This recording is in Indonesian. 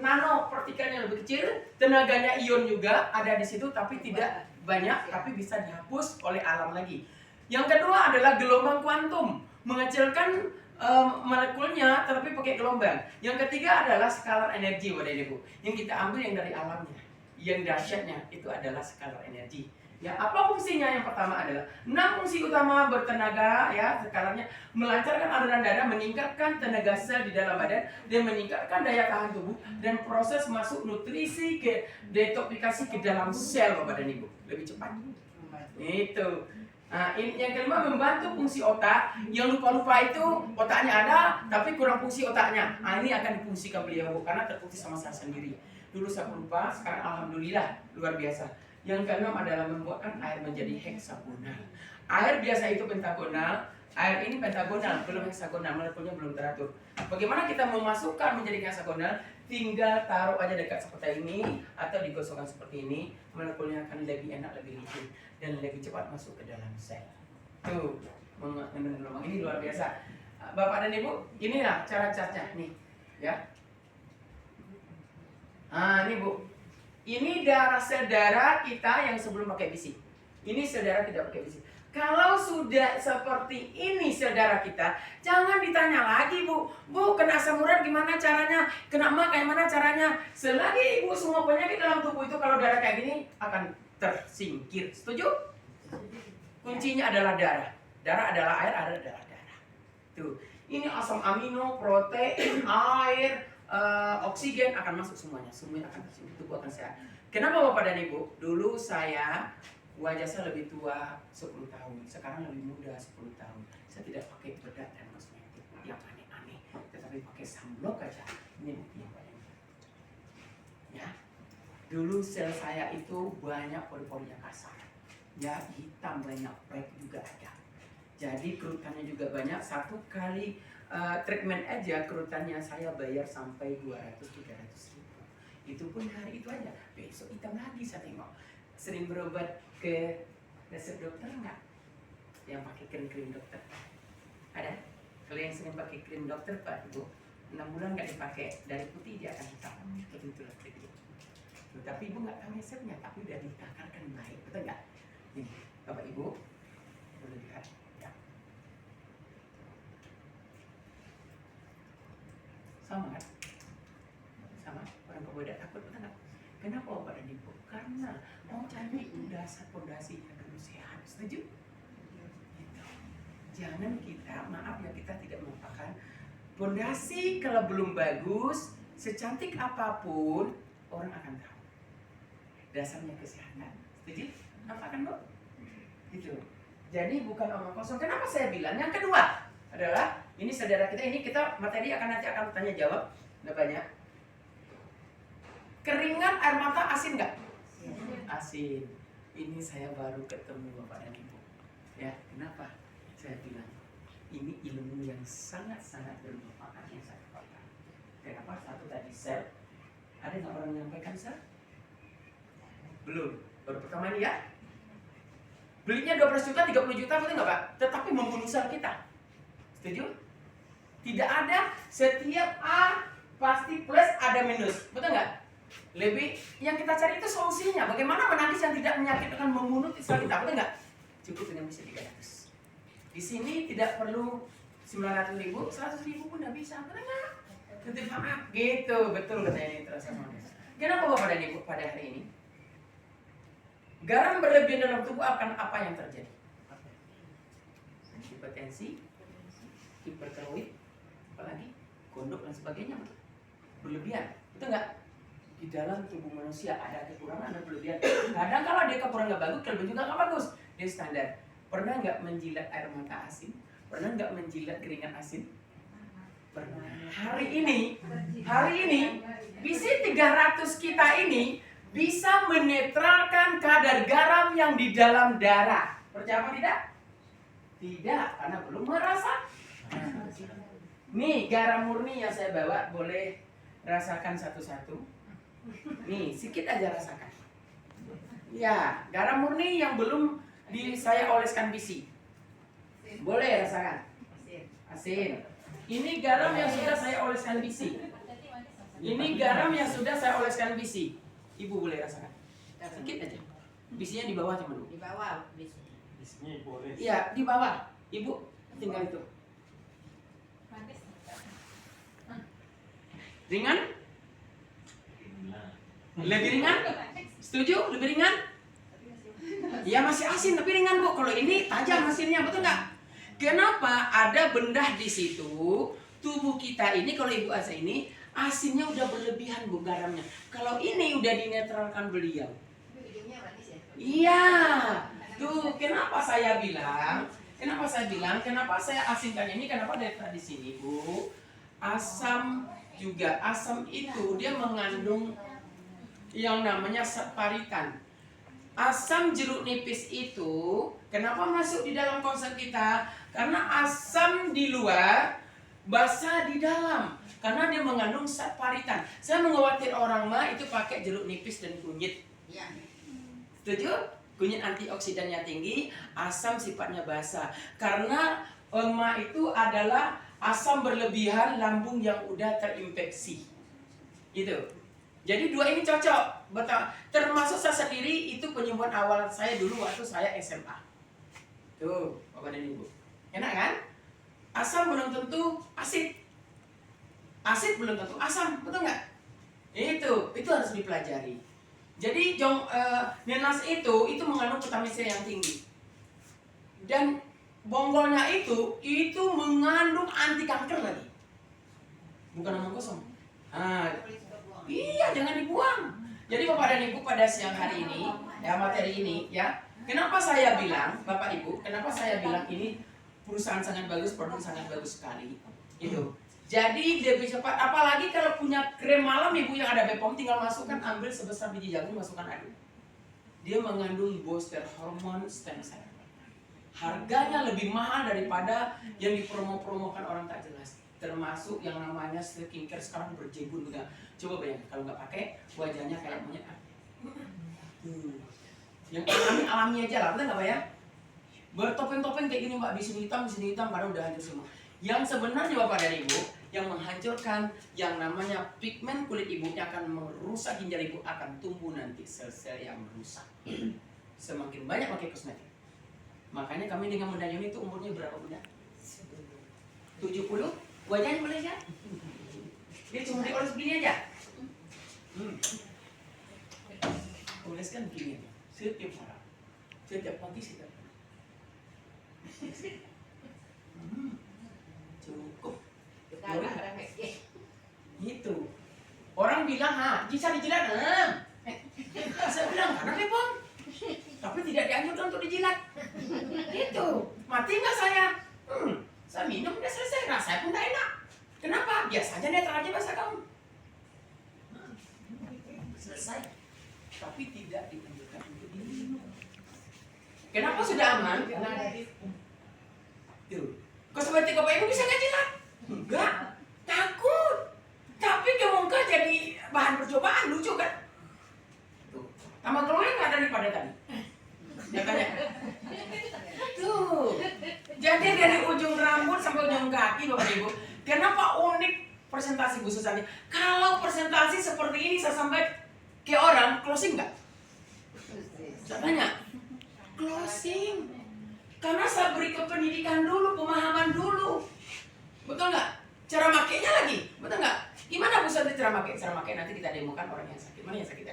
nano partikelnya lebih kecil, tenaganya ion juga ada di situ tapi tidak banyak, tapi bisa dihapus oleh alam lagi. Yang kedua adalah gelombang kuantum, mengecilkan molekulnya tapi pakai gelombang. Yang ketiga adalah skalar energi, Bapak dan Ibu, yang kita ambil yang dari alamnya. Yang dahsyatnya itu adalah skalar energi. Ya, apa fungsinya? Yang pertama adalah 6 fungsi utama bertenaga, ya, skalarnya melancarkan aliran darah, meningkatkan tenaga sel di dalam badan, dan meningkatkan daya tahan tubuh, dan proses masuk nutrisi ke detoksifikasi ke dalam sel, Bapak dan Ibu, lebih cepat. Itu. Nah, yang kelima membantu fungsi otak. Yang lupa-lupa itu otaknya ada tapi kurang fungsi otaknya. Nah, ini akan difungsikan beliau karena terfungsi sama saya sendiri. Dulu saya lupa, sekarang alhamdulillah luar biasa. Yang keenam adalah membuatkan air menjadi heksagonal. Air biasa itu pentagonal, air ini pentagonal, belum heksagonal, molekulnya belum teratur. Bagaimana kita memasukkan menjadi heksagonal? Tinggal taruh aja dekat seperti ini atau digosokkan seperti ini, molekulnya akan lebih enak, lebih licin dan lebih cepat masuk ke dalam sel. Tuh, ini luar biasa. Bapak dan Ibu, inilah cara caranya nih, ya. Nah, ini Bu. Ini darah sel darah kita yang sebelum pakai besi. Ini sel darah tidak pakai besi. Kalau sudah seperti ini sel darah kita, jangan ditanya lagi, Bu. Bu, kena asam urat gimana caranya? Kena mah kayak mana caranya? Selagi Ibu semua penyakit dalam tubuh itu kalau darah kayak gini akan tersingkir. Setuju? Kuncinya adalah darah. Darah adalah air, air adalah darah. Tuh. Ini asam amino, protein, air, oksigen akan masuk semuanya. Semuanya akan tersingkir. Tubuh akan sehat. Kenapa Bapak dan Ibu? Dulu saya wajah saya lebih tua 10 tahun, sekarang lebih muda 10 tahun. Saya tidak pakai bedak dan kosmetik yang aneh-aneh, tetapi pakai sunblock aja. Ini bukti yang banyak. Ya, dulu sel saya itu banyak pori-porinya kasar, ya hitam banyak, flek juga ada. Jadi kerutannya juga banyak. Satu kali treatment aja kerutannya saya bayar sampai 200-300 ribu. Itu pun hari itu aja. Besok hitam lagi saya tengok. Sering berobat ke resep dokter enggak? Yang pakai krim-krim dokter ada? Kalau yang sering pakai krim dokter Pak Ibu, 6 bulan nggak dipakai, dari putih dia akan hitam. Itulah trik. Tapi Ibu nggak tahu resepnya, tapi udah ditakarkan baik, betul nggak? Ini Bapak Ibu boleh lihat ya. Sama kan? Sama orang kemudian takut, betul nggak? Kenapa Bapak dan Ibu? Karena mau cari dasar pondasinya dulu sehat, setuju? Gitu. Jangan kita, maaf ya, kita tidak melupakan pondasi. Kalau belum bagus, secantik apapun orang akan tahu dasarnya kesehatan, setuju? Apa kan Bu? Gitu. Jadi bukan omong kosong. Kenapa saya bilang? Yang kedua adalah ini saudara kita, ini kita materi nanti akan tanya jawab, udah banyak. Keringat air mata asin nggak? Asin. Ini saya baru ketemu Bapak dan Ibu. Ya, kenapa? Saya bilang ini ilmu yang sangat-sangat bermanfaat yang saya dapatkan. Kenapa? Satu tadi sel. Ada nggak orang menyampaikan sel? Belum. Baru pertama ini ya. Belinya 12 juta, 30 juta, betul nggak Pak? Tetapi membunuh sel kita. Setuju? Tidak ada setiap A pasti plus ada minus, betul nggak? Lebih yang kita cari itu solusinya. Bagaimana menangis yang tidak menyakitkan membunuh sel kita, betul nggak? Cukup dengan bisa 300. Di sini tidak perlu 900 ribu, 100 ribu pun nggak bisa, betul nggak? Tutup maaf, gitu, betul katanya ini terasa manis. Kenapa Bapak dan Ibu pada hari ini? Garam berlebihan dalam tubuh akan apa yang terjadi? Hipertensi, hipertiroid, apalagi gondok dan sebagainya, berlebihan, betul nggak? Di dalam tubuh manusia ada kekurangan dan berlebihan. Kadang kalau dia kekurangan nggak bagus, kelebihan juga nggak bagus. Dia standar. Pernah nggak menjilat air mata asin? Pernah nggak menjilat keringat asin? Pernah. Hari ini, bisi 300 kita ini bisa menetralkan kadar garam yang di dalam darah. Percaya apa tidak? Tidak, karena belum merasa. Nih garam murni yang saya bawa, boleh rasakan satu-satu. Nih, sedikit aja rasakan. Ya, garam murni yang belum saya oleskan bisi. Boleh rasakan. Asin. Ini garam yang sudah saya oleskan bisi. Ini garam yang sudah saya oleskan bisi. Ibu boleh rasakan. Sedikit aja. Bisinya di bawah cuma Bu. Di bawah bisi. Bisinya boleh. Iya, di bawah. Ibu tinggal itu. Ringan? Lebih ringan? Setuju? Lebih ringan? Ya masih asin tapi ringan Bu. Kalau ini tajam asinnya, betul nggak? Kenapa ada bedah di situ? Tubuh kita ini kalau Ibu Asa ini asinnya udah berlebihan Bu garamnya. Kalau ini udah dinetralkan beliau. Iya. Tuh kenapa saya bilang? Kenapa saya asinkan ini? Kenapa dari sini Bu? Asam juga. Asam itu dia mengandung yang namanya saparitan. Asam jeruk nipis itu kenapa masuk di dalam konsep kita? Karena asam di luar, basa di dalam. Karena dia mengandung saparitan. Saya mengkhawatir orang mah itu pakai jeruk nipis dan kunyit. Ya. Setuju? Kunyit antioksidannya tinggi, asam sifatnya basa. Karena emak itu adalah asam berlebihan lambung yang udah terinfeksi. Gitu. Jadi dua ini cocok, betul. Termasuk saya sendiri itu penyembuhan awal saya dulu waktu saya SMA. Tuh, Bapak dan Ibu. Enak kan? Asam belum tentu asid. Asid belum tentu asam, betul nggak? Itu harus dipelajari. Jadi nenas itu mengandung vitamin C yang tinggi. Dan bonggolnya itu mengandung anti kanker lagi. Bukan omong kosong. Iya, jangan dibuang. Jadi Bapak dan Ibu pada siang hari ini, ya materi ini, ya. Kenapa saya bilang, Bapak Ibu, kenapa saya bilang ini perusahaan sangat bagus, produk sangat bagus sekali. Itu. Jadi lebih cepat. Apalagi kalau punya krem malam Ibu yang ada BPOM, tinggal masukkan, ambil sebesar biji jagung, masukkan aduk. Dia mengandung booster hormon stem cell. Harganya lebih mahal daripada yang dipromo-promokan orang tak jelas. Termasuk yang namanya skincare sekarang berjebun juga. Coba bayangin kalau nggak pakai wajahnya kayak monyet. Yang alami aja lah, betul nggak Pak ya? Bertopeng-topeng kayak gini Mbak, di sini hitam, padahal udah hancur semua. Yang sebenarnya Bapak dan Ibu yang menghancurkan yang namanya pigmen kulit Ibu yang akan merusak ginjal Ibu, akan tumbuh nanti sel-sel yang merusak. Semakin banyak pakai kosmetik. Makanya kami dengan Bunda Yuni itu umurnya berapa Bunda? 70? Wajahnya boleh ya? Dia cuma dioles begini aja. Oleskan begini aja. Setiap malam. Setiap pagi setiap malam. Cukup. Gitu. Orang bilang, bisa dijilat. Saya bilang, karena BPOM. Tapi tidak dianjurkan untuk dijilat. Gitu. Mati nggak saya? Saya minum udah selesai, rasanya pun udah enak. Kenapa? Biasanya netral aja bahasa kamu. Selesai. Tapi tidak dianjurkan untuk diminum. Kenapa sudah aman? Karena ada tuh. Kosmetik Bapak Ibu bisa nggak jilat? Enggak. Takut. Tapi kemungkinan jadi bahan percobaan, lucu kan? Tuh. Tambah glowing nggak daripada tadi? Katanya. Tuh. Jadi dari ujung rambut sampai ujung kaki Bapak Ibu. Kenapa unik presentasi Bu Susani? Kalau presentasi seperti ini saya sampai ke orang, closing nggak? Saya tanya. Closing. Karena saya beri pendidikan dulu, pemahaman dulu. Betul nggak? Cara makainya lagi, betul nggak? Gimana Bu Susani cara makai? Cara makai nanti kita demokan orang yang sakit. Mana yang sakit?